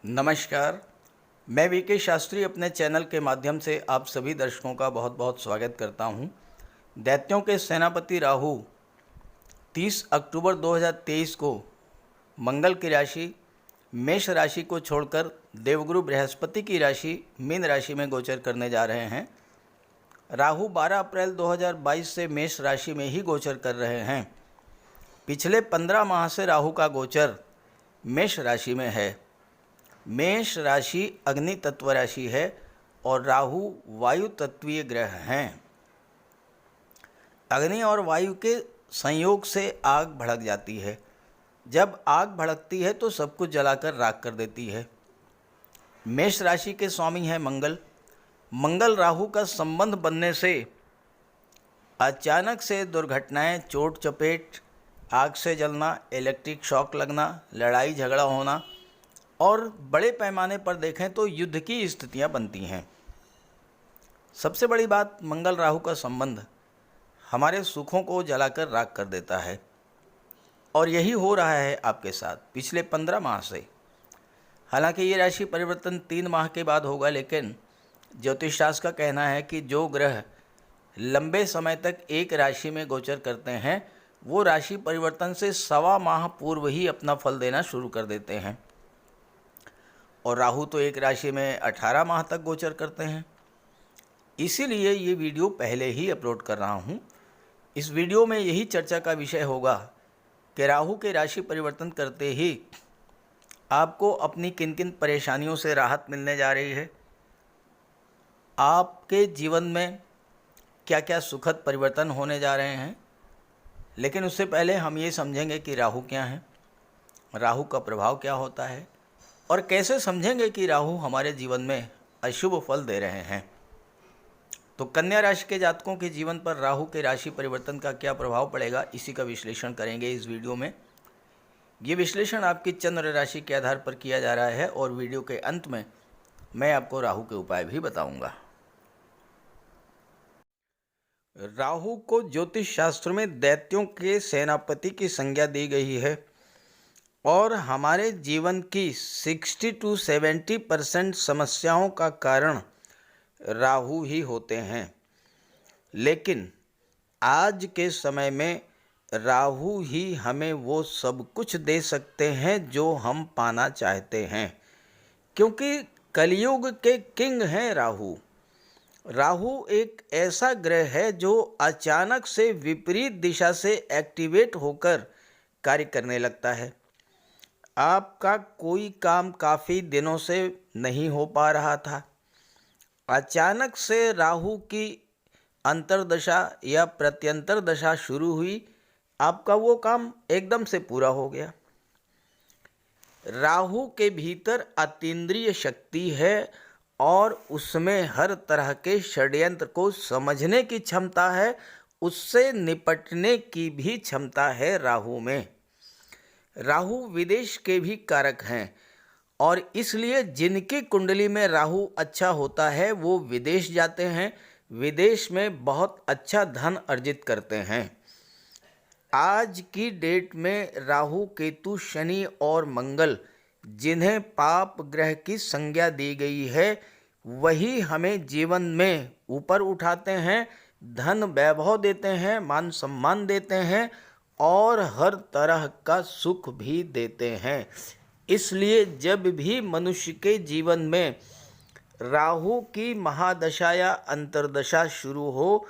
नमस्कार। मैं वीके शास्त्री अपने चैनल के माध्यम से आप सभी दर्शकों का बहुत बहुत स्वागत करता हूं। दैत्यों के सेनापति राहु 30 अक्टूबर 2023 को मंगल की राशि मेष राशि को छोड़कर देवगुरु बृहस्पति की राशि मीन राशि में गोचर करने जा रहे हैं। राहु 12 अप्रैल 2022 से मेष राशि में ही गोचर कर रहे हैं। पिछले 15 माह से राहु का गोचर मेष राशि में है। मेष राशि अग्नि तत्व राशि है और राहु वायु तत्वीय ग्रह हैं। अग्नि और वायु के संयोग से आग भड़क जाती है। जब आग भड़कती है तो सब कुछ जलाकर राख कर देती है। मेष राशि के स्वामी हैं मंगल। मंगल राहु का संबंध बनने से अचानक से दुर्घटनाएं, चोट चपेट, आग से जलना, इलेक्ट्रिक शॉक लगना, लड़ाई झगड़ा होना और बड़े पैमाने पर देखें तो युद्ध की स्थितियां बनती हैं। सबसे बड़ी बात, मंगल राहु का संबंध हमारे सुखों को जलाकर राख कर देता है और यही हो रहा है आपके साथ पिछले 15 माह से। हालांकि ये राशि परिवर्तन 3 माह के बाद होगा, लेकिन ज्योतिष शास्त्र का कहना है कि जो ग्रह लंबे समय तक एक राशि में गोचर करते हैं वो राशि परिवर्तन से 1.25 माह पूर्व ही अपना फल देना शुरू कर देते हैं। और राहु तो एक राशि में 18 माह तक गोचर करते हैं। इसीलिए ये वीडियो पहले ही अपलोड कर रहा हूँ। इस वीडियो में यही चर्चा का विषय होगा कि राहु के राशि परिवर्तन करते ही आपको अपनी किन किन परेशानियों से राहत मिलने जा रही है, आपके जीवन में क्या क्या सुखद परिवर्तन होने जा रहे हैं। लेकिन उससे पहले हम ये समझेंगे कि राहु क्या है, राहु का प्रभाव क्या होता है और कैसे समझेंगे कि राहु हमारे जीवन में अशुभ फल दे रहे हैं। तो कन्या राशि के जातकों के जीवन पर राहु के राशि परिवर्तन का क्या प्रभाव पड़ेगा, इसी का विश्लेषण करेंगे इस वीडियो में। ये विश्लेषण आपकी चंद्र राशि के आधार पर किया जा रहा है और वीडियो के अंत में मैं आपको राहु के उपाय भी बताऊंगा। राहु को ज्योतिष शास्त्र में दैत्यों के सेनापति की संज्ञा दी गई है और हमारे जीवन की 60 to 70% समस्याओं का कारण राहु ही होते हैं। लेकिन आज के समय में राहु ही हमें वो सब कुछ दे सकते हैं जो हम पाना चाहते हैं, क्योंकि कलयुग के किंग हैं राहु। राहु एक ऐसा ग्रह है जो अचानक से विपरीत दिशा से एक्टिवेट होकर कार्य करने लगता है। आपका कोई काम काफ़ी दिनों से नहीं हो पा रहा था, अचानक से राहु की अंतर्दशा या प्रत्यंतर दशा शुरू हुई, आपका वो काम एकदम से पूरा हो गया। राहु के भीतर अतीन्द्रिय शक्ति है और उसमें हर तरह के षड्यंत्र को समझने की क्षमता है, उससे निपटने की भी क्षमता है राहु में। राहु विदेश के भी कारक हैं और इसलिए जिनकी कुंडली में राहु अच्छा होता है वो विदेश जाते हैं, विदेश में बहुत अच्छा धन अर्जित करते हैं। आज की डेट में राहु, केतु, शनि और मंगल जिन्हें पाप ग्रह की संज्ञा दी गई है वही हमें जीवन में ऊपर उठाते हैं, धन वैभव देते हैं, मान सम्मान देते हैं और हर तरह का सुख भी देते हैं। इसलिए जब भी मनुष्य के जीवन में राहु की महादशा या अंतर्दशा शुरू हो,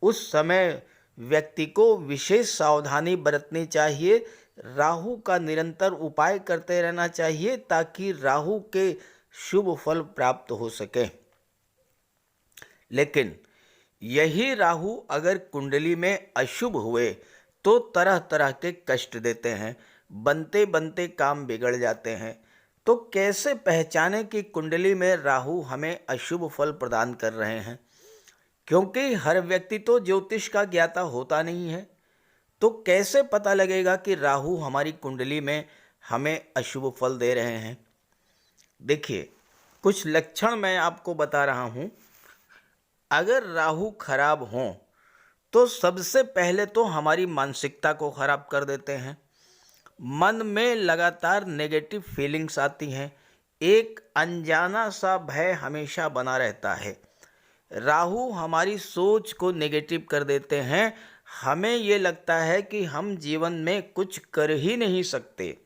उस समय व्यक्ति को विशेष सावधानी बरतनी चाहिए। राहु का निरंतर उपाय करते रहना चाहिए ताकि राहु के शुभ फल प्राप्त हो सके। लेकिन यही राहु अगर कुंडली में अशुभ हुए तो तरह तरह के कष्ट देते हैं, बनते बनते काम बिगड़ जाते हैं। तो कैसे पहचाने कि कुंडली में राहु हमें अशुभ फल प्रदान कर रहे हैं, क्योंकि हर व्यक्ति तो ज्योतिष का ज्ञाता होता नहीं है। तो कैसे पता लगेगा कि राहु हमारी कुंडली में हमें अशुभ फल दे रहे हैं। देखिए, कुछ लक्षण मैं आपको बता रहा हूँ। अगर राहु खराब हों तो सबसे पहले तो हमारी मानसिकता को खराब कर देते हैं। मन में लगातार नेगेटिव फीलिंग्स आती हैं, एक अनजाना सा भय हमेशा बना रहता है। राहु हमारी सोच को नेगेटिव कर देते हैं। हमें ये लगता है कि हम जीवन में कुछ कर ही नहीं सकते।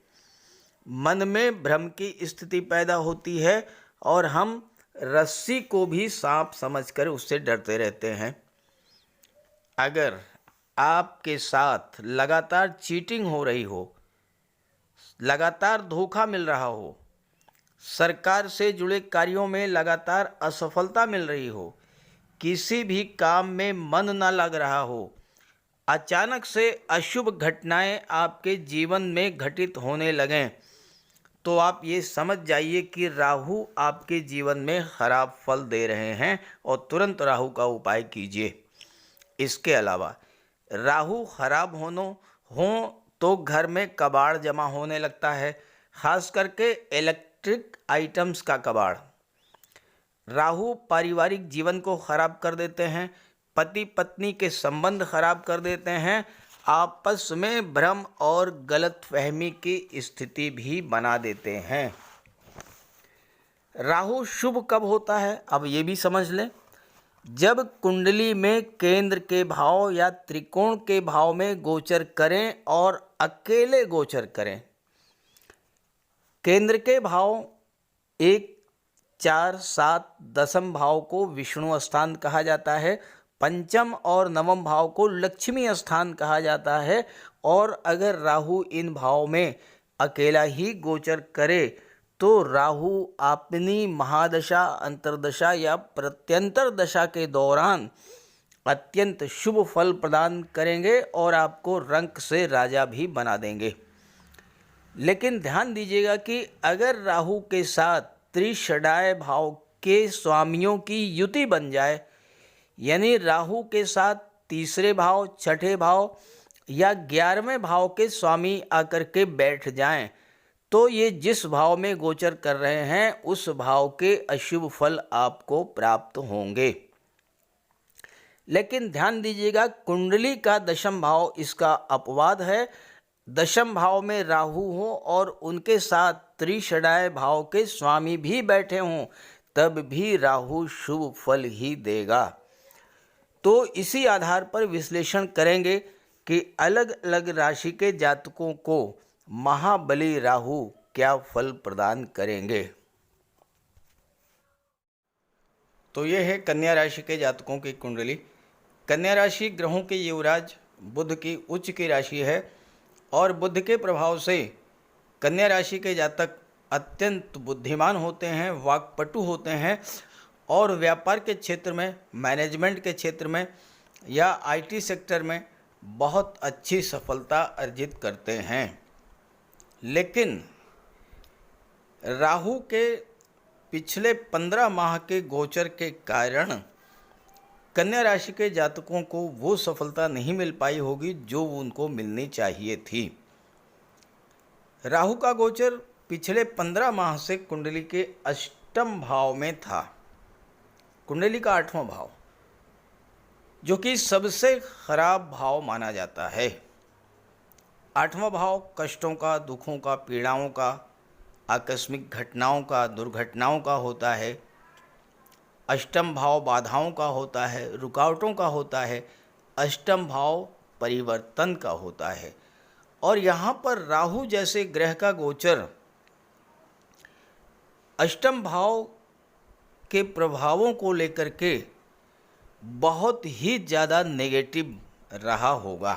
मन में भ्रम की स्थिति पैदा होती है और हम रस्सी को भी सांप समझकर उससे डरते रहते हैं। अगर आपके साथ लगातार चीटिंग हो रही हो, लगातार धोखा मिल रहा हो, सरकार से जुड़े कार्यों में लगातार असफलता मिल रही हो, किसी भी काम में मन न लग रहा हो, अचानक से अशुभ घटनाएं आपके जीवन में घटित होने लगें, तो आप ये समझ जाइए कि राहु आपके जीवन में खराब फल दे रहे हैं और तुरंत राहु का उपाय कीजिए। इसके अलावा राहु खराब हो तो घर में कबाड़ जमा होने लगता है, खास करके इलेक्ट्रिक आइटम्स का कबाड़। राहु पारिवारिक जीवन को खराब कर देते हैं, पति पत्नी के संबंध खराब कर देते हैं, आपस में भ्रम और गलतफहमी की स्थिति भी बना देते हैं। राहु शुभ कब होता है, अब ये भी समझ लें। जब कुंडली में केंद्र के भाव या त्रिकोण के भाव में गोचर करें और अकेले गोचर करें। केंद्र के भाव 1, 4, 7, दशम भाव को विष्णु स्थान कहा जाता है, पंचम और नवम भाव को लक्ष्मी स्थान कहा जाता है। और अगर राहु इन भाव में अकेला ही गोचर करे तो राहु अपनी महादशा, अंतर्दशा या प्रत्यंतर दशा के दौरान अत्यंत शुभ फल प्रदान करेंगे और आपको रंक से राजा भी बना देंगे। लेकिन ध्यान दीजिएगा कि अगर राहु के साथ त्रिषडाय भाव के स्वामियों की युति बन जाए, यानी राहु के साथ तीसरे भाव, छठे भाव या 11वें भाव के स्वामी आकर के बैठ जाएं, तो ये जिस भाव में गोचर कर रहे हैं उस भाव के अशुभ फल आपको प्राप्त होंगे। लेकिन ध्यान दीजिएगा, कुंडली का दशम भाव इसका अपवाद है। दशम भाव में राहु हो और उनके साथ त्रिषडाय भाव के स्वामी भी बैठे हों, तब भी राहु शुभ फल ही देगा। तो इसी आधार पर विश्लेषण करेंगे कि अलग अलग राशि के जातकों को महाबली राहु क्या फल प्रदान करेंगे। तो ये है कन्या राशि के जातकों की कुंडली। कन्या राशि ग्रहों के युवराज बुध की उच्च की राशि है और बुध के प्रभाव से कन्या राशि के जातक अत्यंत बुद्धिमान होते हैं, वाक्पटु होते हैं और व्यापार के क्षेत्र में, मैनेजमेंट के क्षेत्र में या आईटी सेक्टर में बहुत अच्छी सफलता अर्जित करते हैं। लेकिन राहु के पिछले 15 माह के गोचर के कारण कन्या राशि के जातकों को वो सफलता नहीं मिल पाई होगी जो उनको मिलनी चाहिए थी। राहु का गोचर पिछले 15 माह से कुंडली के अष्टम भाव में था, कुंडली का 8वां भाव, जो कि सबसे खराब भाव माना जाता है। 8वां भाव कष्टों का, दुखों का, पीड़ाओं का, आकस्मिक घटनाओं का, दुर्घटनाओं का होता है। अष्टम भाव बाधाओं का होता है, रुकावटों का होता है। अष्टम भाव परिवर्तन का होता है। और यहाँ पर राहु जैसे ग्रह का गोचर अष्टम भाव के प्रभावों को लेकर के बहुत ही ज़्यादा नेगेटिव रहा होगा।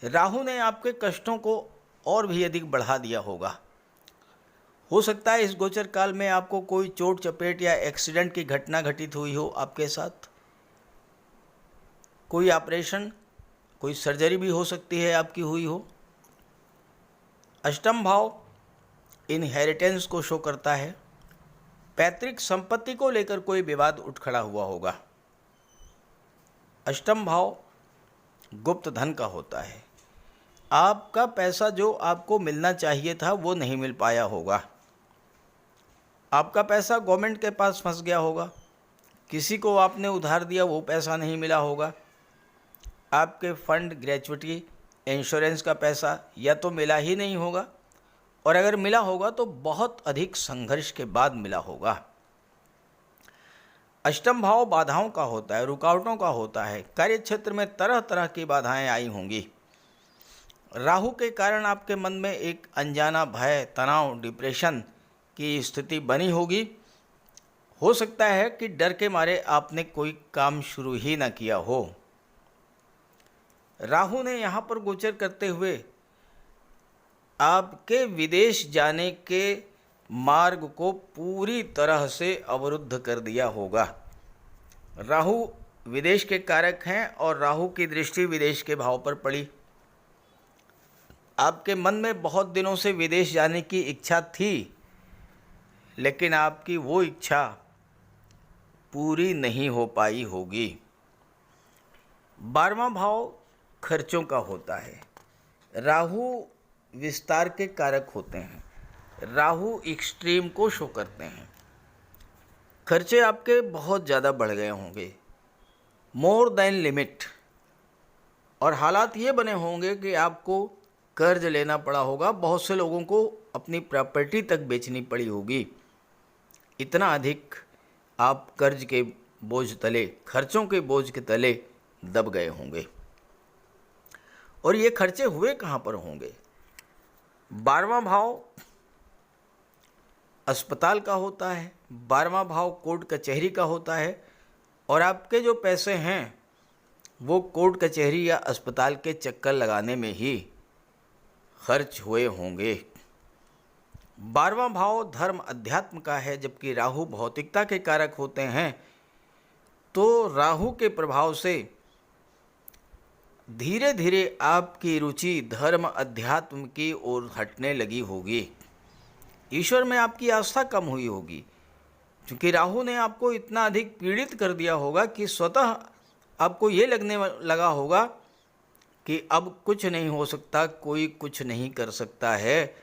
राहु ने आपके कष्टों को और भी अधिक बढ़ा दिया होगा। हो सकता है इस गोचर काल में आपको कोई चोट चपेट या एक्सीडेंट की घटना घटित हुई हो आपके साथ, कोई ऑपरेशन, कोई सर्जरी भी हो सकती है आपकी हुई हो। अष्टम भाव इनहेरिटेंस को शो करता है। पैतृक संपत्ति को लेकर कोई विवाद उठ खड़ा हुआ होगा। अष्टम भाव गुप्त धन का होता है। आपका पैसा जो आपको मिलना चाहिए था वो नहीं मिल पाया होगा। आपका पैसा गवर्नमेंट के पास फंस गया होगा। किसी को आपने उधार दिया, वो पैसा नहीं मिला होगा। आपके फंड, ग्रेच्युटी, इंश्योरेंस का पैसा या तो मिला ही नहीं होगा और अगर मिला होगा तो बहुत अधिक संघर्ष के बाद मिला होगा। अष्टम भाव बाधाओं का होता है, रुकावटों का होता है। कार्य क्षेत्र में तरह तरह की बाधाएं आई होंगी। राहु के कारण आपके मन में एक अनजाना भय, तनाव, डिप्रेशन की स्थिति बनी होगी। हो सकता है कि डर के मारे आपने कोई काम शुरू ही ना किया हो। राहु ने यहाँ पर गोचर करते हुए आपके विदेश जाने के मार्ग को पूरी तरह से अवरुद्ध कर दिया होगा। राहु विदेश के कारक हैं और राहु की दृष्टि विदेश के भाव पर पड़ी। आपके मन में बहुत दिनों से विदेश जाने की इच्छा थी, लेकिन आपकी वो इच्छा पूरी नहीं हो पाई होगी। 12वां भाव खर्चों का होता है। राहु विस्तार के कारक होते हैं। राहु एक्सट्रीम को शो करते हैं। खर्चे आपके बहुत ज़्यादा बढ़ गए होंगे, मोर देन लिमिट, और हालात ये बने होंगे कि आपको कर्ज लेना पड़ा होगा। बहुत से लोगों को अपनी प्रॉपर्टी तक बेचनी पड़ी होगी। इतना अधिक आप कर्ज के बोझ तले, खर्चों के बोझ के तले दब गए होंगे। और ये खर्चे हुए कहाँ पर होंगे? 12वां भाव अस्पताल का होता है, 12वां भाव कोर्ट कचहरी का होता है, और आपके जो पैसे हैं वो कोर्ट कचहरी या अस्पताल के चक्कर लगाने में ही खर्च हुए होंगे। 12वां भाव धर्म अध्यात्म का है, जबकि राहु भौतिकता के कारक होते हैं। तो राहु के प्रभाव से धीरे धीरे आपकी रुचि धर्म अध्यात्म की ओर हटने लगी होगी। ईश्वर में आपकी आस्था कम हुई होगी, क्योंकि राहु ने आपको इतना अधिक पीड़ित कर दिया होगा कि स्वतः आपको ये लगने लगा होगा कि अब कुछ नहीं हो सकता, कोई कुछ नहीं कर सकता है,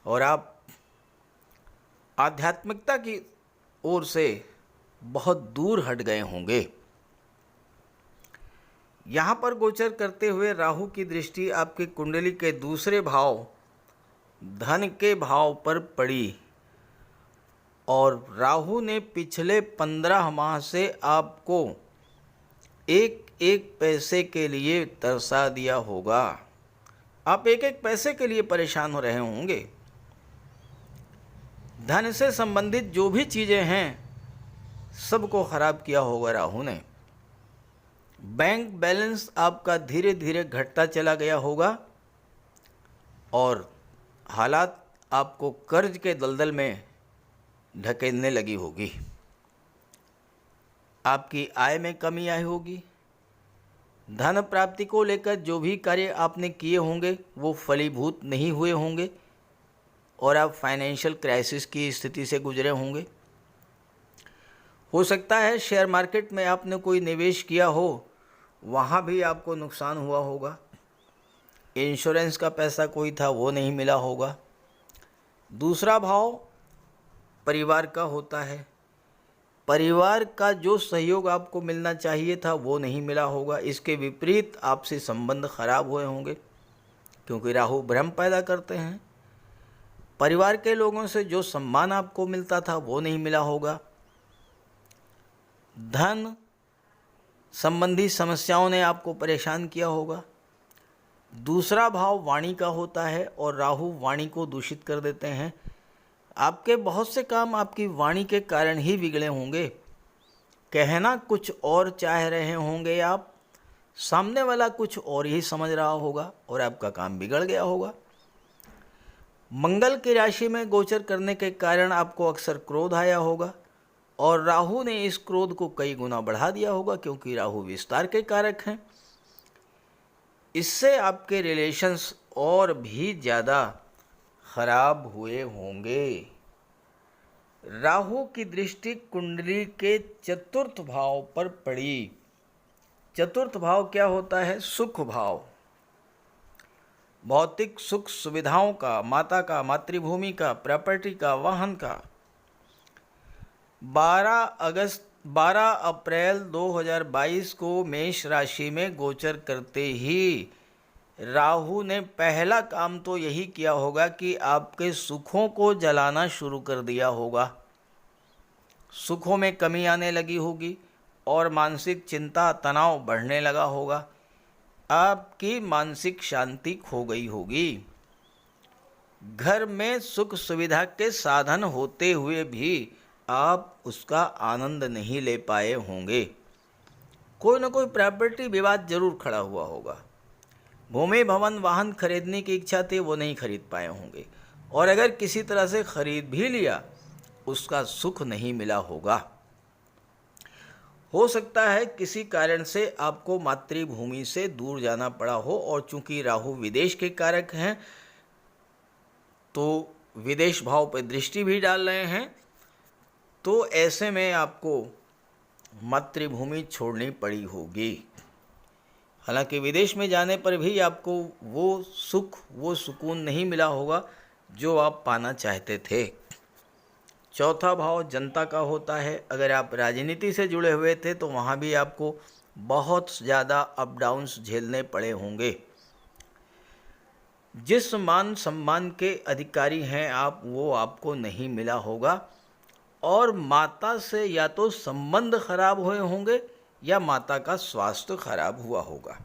और आप आध्यात्मिकता की ओर से बहुत दूर हट गए होंगे। यहाँ पर गोचर करते हुए राहु की दृष्टि आपकी कुंडली के दूसरे भाव धन के भाव पर पड़ी, और राहु ने पिछले 15 माह से आपको एक एक पैसे के लिए तरसा दिया होगा। आप एक एक पैसे के लिए परेशान हो रहे होंगे। धन से संबंधित जो भी चीज़ें हैं सबको खराब किया होगा राहु ने। बैंक बैलेंस आपका धीरे धीरे घटता चला गया होगा, और हालात आपको कर्ज के दलदल में ढकेलने लगी होगी। आपकी आय में कमी आई होगी। धन प्राप्ति को लेकर जो भी कार्य आपने किए होंगे वो फलीभूत नहीं हुए होंगे, और आप फाइनेंशियल क्राइसिस की स्थिति से गुजरे होंगे। हो सकता है शेयर मार्केट में आपने कोई निवेश किया हो, वहाँ भी आपको नुकसान हुआ होगा। इंश्योरेंस का पैसा कोई था वो नहीं मिला होगा। दूसरा भाव परिवार का होता है। परिवार का जो सहयोग आपको मिलना चाहिए था वो नहीं मिला होगा। इसके विपरीत आपसे संबंध खराब हुए होंगे, क्योंकि राहु भ्रम पैदा करते हैं। परिवार के लोगों से जो सम्मान आपको मिलता था वो नहीं मिला होगा। धन संबंधी समस्याओं ने आपको परेशान किया होगा। दूसरा भाव वाणी का होता है, और राहु वाणी को दूषित कर देते हैं। आपके बहुत से काम आपकी वाणी के कारण ही बिगड़े होंगे। कहना कुछ और चाह रहे होंगे आप, सामने वाला कुछ और ही समझ रहा होगा, और आपका काम बिगड़ गया होगा। मंगल की राशि में गोचर करने के कारण आपको अक्सर क्रोध आया होगा, और राहु ने इस क्रोध को कई गुना बढ़ा दिया होगा, क्योंकि राहु विस्तार के कारक हैं। इससे आपके रिलेशंस और भी ज़्यादा खराब हुए होंगे। राहु की दृष्टि कुंडली के चतुर्थ भाव पर पड़ी। चतुर्थ भाव क्या होता है? सुख भाव। भौतिक सुख सुविधाओं का, माता का, मातृभूमि का, प्रॉपर्टी का, वाहन का। 12 अप्रैल 2022 को मेष राशि में गोचर करते ही राहु ने पहला काम तो यही किया होगा कि आपके सुखों को जलाना शुरू कर दिया होगा। सुखों में कमी आने लगी होगी और मानसिक चिंता तनाव बढ़ने लगा होगा। आपकी मानसिक शांति खो गई होगी। घर में सुख सुविधा के साधन होते हुए भी आप उसका आनंद नहीं ले पाए होंगे। कोई ना कोई प्रॉपर्टी विवाद जरूर खड़ा हुआ होगा। भूमि भवन वाहन खरीदने की इच्छा थी, वो नहीं खरीद पाए होंगे, और अगर किसी तरह से खरीद भी लिया उसका सुख नहीं मिला होगा। हो सकता है किसी कारण से आपको मातृभूमि से दूर जाना पड़ा हो, और चूंकि राहु विदेश के कारक हैं तो विदेश भाव पर दृष्टि भी डाल रहे हैं, तो ऐसे में आपको मातृभूमि छोड़नी पड़ी होगी। हालांकि विदेश में जाने पर भी आपको वो सुख वो सुकून नहीं मिला होगा जो आप पाना चाहते थे। चौथा भाव जनता का होता है। अगर आप राजनीति से जुड़े हुए थे तो वहाँ भी आपको बहुत ज़्यादा अप डाउन्स झेलने पड़े होंगे। जिस मान सम्मान के अधिकारी हैं आप, वो आपको नहीं मिला होगा, और माता से या तो संबंध खराब हुए होंगे या माता का स्वास्थ्य खराब हुआ होगा।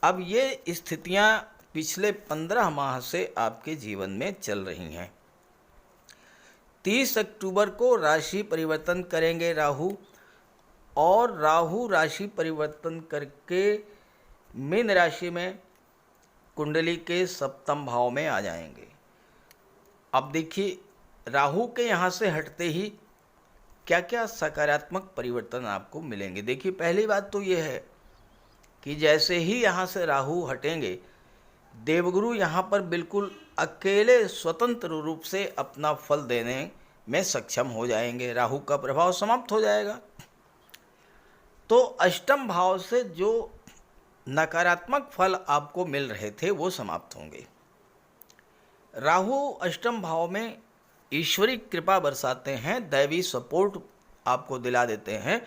अब ये स्थितियां पिछले 15 माह से आपके जीवन में चल रही हैं। 30 अक्टूबर को राशि परिवर्तन करेंगे राहु, और राहु राशि परिवर्तन करके मीन राशि में कुंडली के सप्तम भाव में आ जाएंगे। अब देखिए, राहु के यहाँ से हटते ही क्या क्या सकारात्मक परिवर्तन आपको मिलेंगे। देखिए, पहली बात तो ये है कि जैसे ही यहाँ से राहु हटेंगे, देवगुरु यहाँ पर बिल्कुल अकेले स्वतंत्र रूप से अपना फल देने में सक्षम हो जाएंगे। राहु का प्रभाव समाप्त हो जाएगा। तो अष्टम भाव से जो नकारात्मक फल आपको मिल रहे थे वो समाप्त होंगे। राहु अष्टम भाव में ईश्वरी कृपा बरसाते हैं, दैवी सपोर्ट आपको दिला देते हैं।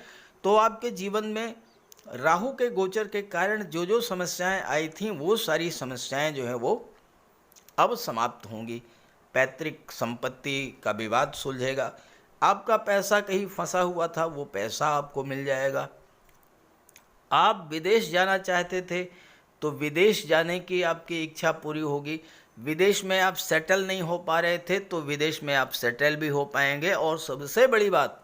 तो आपके जीवन में राहु के गोचर के कारण जो जो समस्याएं आई थीं, वो सारी समस्याएं जो है वो अब समाप्त होंगी। पैतृक संपत्ति का विवाद सुलझेगा। आपका पैसा कहीं फंसा हुआ था, वो पैसा आपको मिल जाएगा। आप विदेश जाना चाहते थे तो विदेश जाने की आपकी इच्छा पूरी होगी। विदेश में आप सेटल नहीं हो पा रहे थे तो विदेश में आप सेटल भी हो पाएंगे। और सबसे बड़ी बात,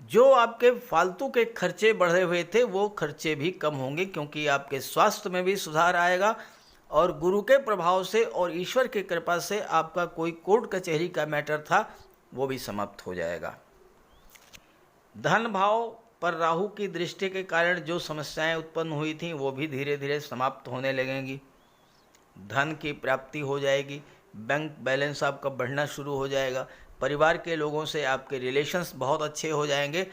जो आपके फालतू के खर्चे बढ़े हुए थे वो खर्चे भी कम होंगे, क्योंकि आपके स्वास्थ्य में भी सुधार आएगा, और गुरु के प्रभाव से और ईश्वर की कृपा से आपका कोई कोर्ट कचहरी का मैटर था वो भी समाप्त हो जाएगा। धन भाव पर राहु की दृष्टि के कारण जो समस्याएं उत्पन्न हुई थीं वो भी धीरे धीरे समाप्त होने लगेंगी। धन की प्राप्ति हो जाएगी। बैंक बैलेंस आपका बढ़ना शुरू हो जाएगा। परिवार के लोगों से आपके रिलेशंस बहुत अच्छे हो जाएंगे,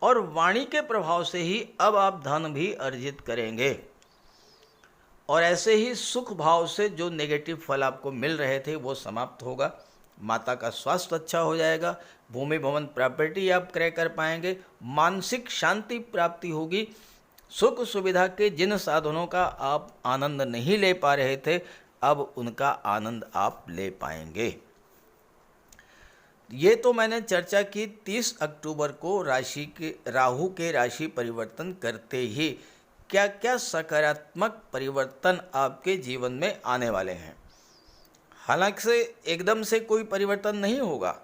और वाणी के प्रभाव से ही अब आप धन भी अर्जित करेंगे। और ऐसे ही सुख भाव से जो नेगेटिव फल आपको मिल रहे थे वो समाप्त होगा। माता का स्वास्थ्य अच्छा हो जाएगा। भूमि भवन प्रॉपर्टी आप क्रय कर पाएंगे। मानसिक शांति प्राप्ति होगी। सुख सुविधा के जिन साधनों का आप आनंद नहीं ले पा रहे थे, अब उनका आनंद आप ले पाएंगे। ये तो मैंने चर्चा की 30 अक्टूबर को राहु के राशि परिवर्तन करते ही क्या क्या सकारात्मक परिवर्तन आपके जीवन में आने वाले हैं। हालांकि से एकदम से कोई परिवर्तन नहीं होगा,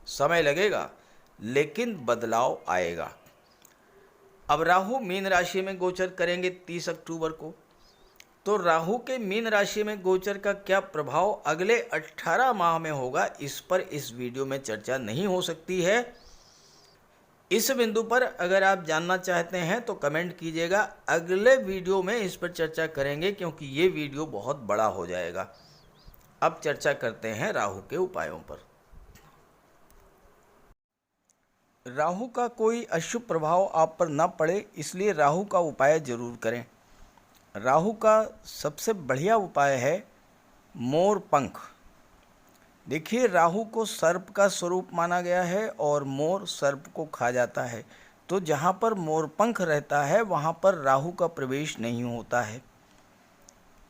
समय लगेगा, लेकिन बदलाव आएगा। अब राहु मीन राशि में गोचर करेंगे 30 अक्टूबर को। तो राहु के मीन राशि में गोचर का क्या प्रभाव अगले 18 माह में होगा, इस पर इस वीडियो में चर्चा नहीं हो सकती है। इस बिंदु पर अगर आप जानना चाहते हैं तो कमेंट कीजिएगा। अगले वीडियो में इस पर चर्चा करेंगे, क्योंकि ये वीडियो बहुत बड़ा हो जाएगा। अब चर्चा करते हैं राहु के उपायों पर। राहु का कोई अशुभ प्रभाव आप पर न पड़े, इसलिए राहु का उपाय जरूर करें। राहु का सबसे बढ़िया उपाय है मोर पंख। देखिए, राहु को सर्प का स्वरूप माना गया है और मोर सर्प को खा जाता है। तो जहाँ पर मोर पंख रहता है वहाँ पर राहु का प्रवेश नहीं होता है।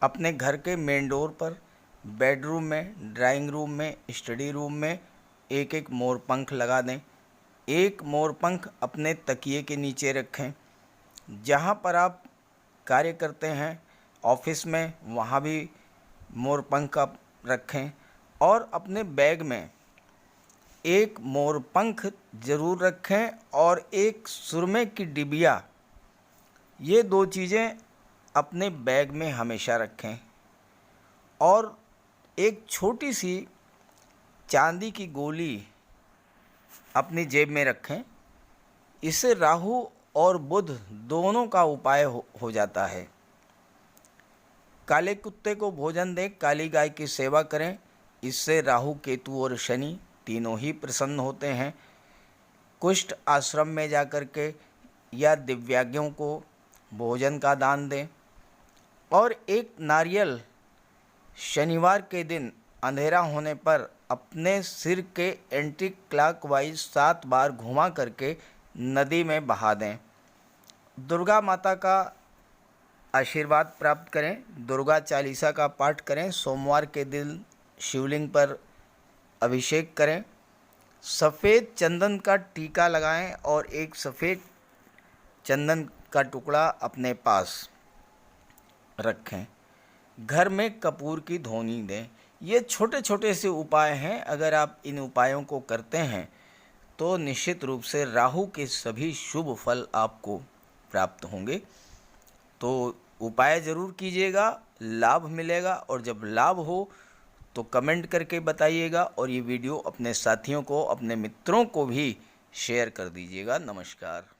अपने घर के मेन डोर पर, बेडरूम में, ड्राइंग रूम में, स्टडी रूम में एक एक मोर पंख लगा दें। एक मोर पंख अपने तकिए के नीचे रखें। जहाँ पर आप कार्य करते हैं ऑफिस में, वहाँ भी मोर पंख आप रखें। और अपने बैग में एक मोर पंख ज़रूर रखें और एक सुरमे की डिबिया, ये 2 चीज़ें अपने बैग में हमेशा रखें। और एक छोटी सी चांदी की गोली अपनी जेब में रखें। इससे राहु और बुध दोनों का उपाय हो जाता है। काले कुत्ते को भोजन दें, काली गाय की सेवा करें। इससे राहु, केतु और शनि तीनों ही प्रसन्न होते हैं। कुष्ठ आश्रम में जाकर के या दिव्यांगों को भोजन का दान दें। और एक नारियल शनिवार के दिन अंधेरा होने पर अपने सिर के एंटी क्लॉकवाइज 7 बार घुमा करके नदी में बहा दें। दुर्गा माता का आशीर्वाद प्राप्त करें। दुर्गा चालीसा का पाठ करें। सोमवार के दिन शिवलिंग पर अभिषेक करें। सफ़ेद चंदन का टीका लगाएं और एक सफ़ेद चंदन का टुकड़ा अपने पास रखें। घर में कपूर की धूनी दें। ये छोटे छोटे से उपाय हैं। अगर आप इन उपायों को करते हैं तो निश्चित रूप से राहु के सभी शुभ फल आपको प्राप्त होंगे। तो उपाय ज़रूर कीजिएगा, लाभ मिलेगा। और जब लाभ हो तो कमेंट करके बताइएगा और ये वीडियो अपने साथियों को, अपने मित्रों को भी शेयर कर दीजिएगा। नमस्कार।